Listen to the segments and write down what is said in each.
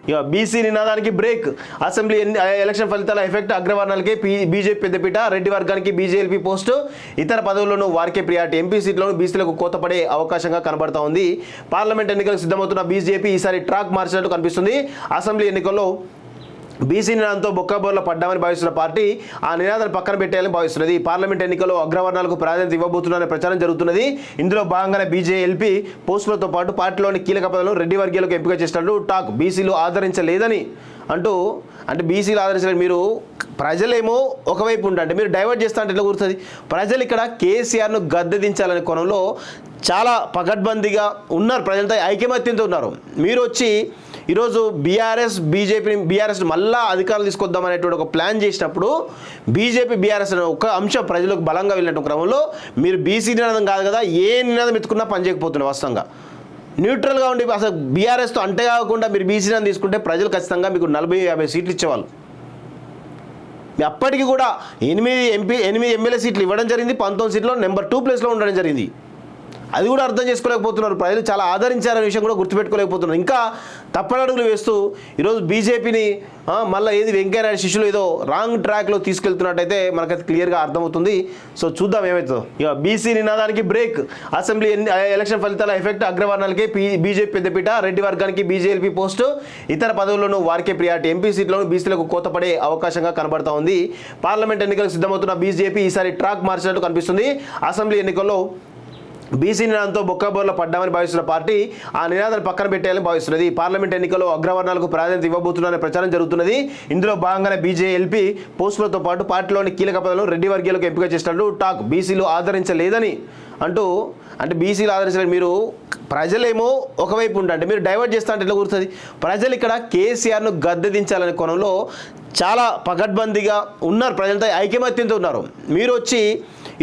ఇక BC నినాదానికి break. Assembly election ఫలితాల effect. అగ్రవర్ణాలకి BJP పెద్దపీట. రెడ్డి వర్గానికి బీజేపీ పోస్టు. ఇతర పదవుల్లోనూ వారికే ప్రియారిటీ. ఎంపీ సీట్లను బీసీలకు కోత పడే అవకాశంగా కనబడతా ఉంది. పార్లమెంట్ ఎన్నికలకు సిద్ధమవుతున్న బీజేపీ ఈసారి ట్రాక్ మార్చినట్టు కనిపిస్తుంది. అసెంబ్లీ ఎన్నికల్లో బీసీ నినాదంతో బొక్కబోర్లో పడ్డామని భావిస్తున్న పార్టీ ఆ నినాదాన్ని పక్కన పెట్టాలని భావిస్తున్నది. పార్లమెంట్ ఎన్నికల్లో అగ్రవర్ణాలకు ప్రాధాన్యత ఇవ్వబోతున్నారనే ప్రచారం జరుగుతున్నది. ఇందులో భాగంగానే బీజేఎల్పీ పోస్టులతో పాటు పార్టీలోని కీలక పదవులను రెడ్డి వర్గీయులకు ఎంపిక చేసినట్లు టాక్. బీసీలు ఆదరించలేదని అంటే బీసీలు ఆదరించలేదు. మీరు ప్రజలేమో ఒకవైపు ఉంటే మీరు డైవర్ట్ చేస్తా అంటే ఎట్లా కూర్చుంది? ప్రజలు ఇక్కడ కేసీఆర్ను గద్దెదించాలనే కోణంలో చాలా పకడ్బందీగా ఉన్నారు. ప్రజలతో ఐకమత్యంతో ఉన్నారు. మీరు వచ్చి ఈరోజు బీఆర్ఎస్ మళ్ళా అధికారులు తీసుకొద్దాం అనేటువంటి ఒక ప్లాన్ చేసినప్పుడు బీఆర్ఎస్ అనే ఒక అంశం ప్రజలకు బలంగా వెళ్ళినట్టు క్రమంలో మీరు బీసీ నినాదం కాదు కదా, ఏ నినాదం ఎత్తుకున్నా పనిచేయకపోతున్నారు. వాస్తవంగా న్యూట్రల్గా ఉండి అసలు బీఆర్ఎస్తో అంటే కాకుండా మీరు బీసీ నినాదం తీసుకుంటే ప్రజలు ఖచ్చితంగా మీకు 40-50 సీట్లు ఇచ్చేవాళ్ళు. అప్పటికి కూడా 8 ఎమ్మెల్యే సీట్లు ఇవ్వడం జరిగింది. 19 సీట్లో నెంబర్ 2 ప్లేస్లో ఉండడం జరిగింది. అది కూడా అర్థం చేసుకోలేకపోతున్నారు. ప్రజలు చాలా ఆదరించారనే విషయం కూడా గుర్తుపెట్టుకోలేకపోతున్నారు. ఇంకా తప్పనడుగులు వేస్తూ ఈరోజు బీజేపీని మళ్ళీ వెంకయ్యనాయుడు శిష్యులు ఏదో రాంగ్ ట్రాక్లో తీసుకెళ్తున్నట్టయితే మనకైతే క్లియర్గా అర్థమవుతుంది. సో చూద్దాం ఏమవుతుందో. ఇక బీసీ నినాదానికి బ్రేక్. అసెంబ్లీ ఎలక్షన్ ఫలితాల ఎఫెక్ట్. అగ్రవర్ణాలకి బీజేపీ పెద్దపీట. రెడ్డి వర్గానికి బీజేపీ పోస్టు. ఇతర పదవుల్లోనూ వారికే ప్రియారిటీ. ఎంపీ సీట్లను బీసీలకు కోత పడే అవకాశంగా కనబడతా ఉంది. పార్లమెంట్ ఎన్నికలకు సిద్ధమవుతున్న బీజేపీ ఈసారి ట్రాక్ మార్చినట్టు కనిపిస్తుంది. అసెంబ్లీ ఎన్నికల్లో బీసీ నినాదంతో బొక్కబోర్లో పడ్డామని భావిస్తున్న పార్టీ ఆ నినాదాన్ని పక్కన పెట్టాలని భావిస్తున్నది. పార్లమెంట్ ఎన్నికల్లో అగ్రవర్ణాలకు ప్రాధాన్యత ఇవ్వబోతున్నారనే ప్రచారం జరుగుతున్నది. ఇందులో భాగంగానే బీజేఎల్పీ పోస్టులతో పాటు పార్టీలోని కీలక పదవులను రెడ్డి వర్గీయులకు ఎంపిక చేసినట్లు టాక్. బీసీలు ఆదరించలేదని అంటే బీసీలు ఆదరించలేదు. మీరు ప్రజలేమో ఒకవైపు ఉంటే మీరు డైవర్ట్ చేస్తా అంటే ఎట్లా కూర్చుంది? ప్రజలు ఇక్కడ కేసీఆర్ను గద్దెదించాలనే కోణంలో చాలా పకడ్బందీగా ఉన్నారు. ప్రజలతో ఐకమత్యంతో ఉన్నారు. మీరు వచ్చి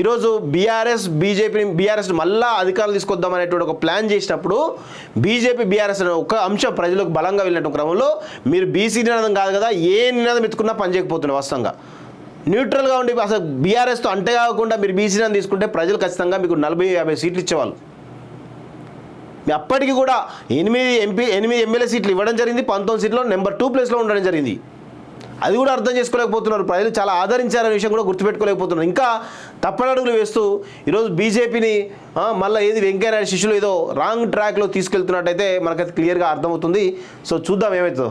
ఈరోజు బీఆర్ఎస్ మళ్ళా అధికారులు తీసుకొద్దాం అనేటువంటి ఒక ప్లాన్ చేసినప్పుడు బీఆర్ఎస్ అనే ఒక అంశం ప్రజలకు బలంగా వెళ్ళినట్టు క్రమంలో మీరు బీసీ నినాదం కాదు కదా, ఏ నినాదం ఎత్తుకున్నా పనిచేయకపోతున్నారు. వాస్తవంగా న్యూట్రల్గా ఉండి అసలు బీఆర్ఎస్తో అంటే కాకుండా మీరు బీసీ నినాదం తీసుకుంటే ప్రజలు ఖచ్చితంగా మీకు 40-50 సీట్లు ఇచ్చేవాళ్ళు. అప్పటికి కూడా 8 ఎమ్మెల్యే సీట్లు ఇవ్వడం జరిగింది. 19 సీట్లో నెంబర్ 2 ప్లేస్లో ఉండడం జరిగింది. అది కూడా అర్థం చేసుకోలేకపోతున్నారు. ప్రజలు చాలా ఆదరించారనే విషయం కూడా గుర్తుపెట్టుకోలేకపోతున్నారు. ఇంకా తప్పనడుగులు వేస్తూ ఈరోజు బీజేపీని మళ్ళీ వెంకయ్యనాయుడు శిష్యులు ఏదో రాంగ్ ట్రాక్లో తీసుకెళ్తున్నట్టయితే మనకైతే క్లియర్గా అర్థమవుతుంది. సో చూద్దాం ఏమవుతుందో.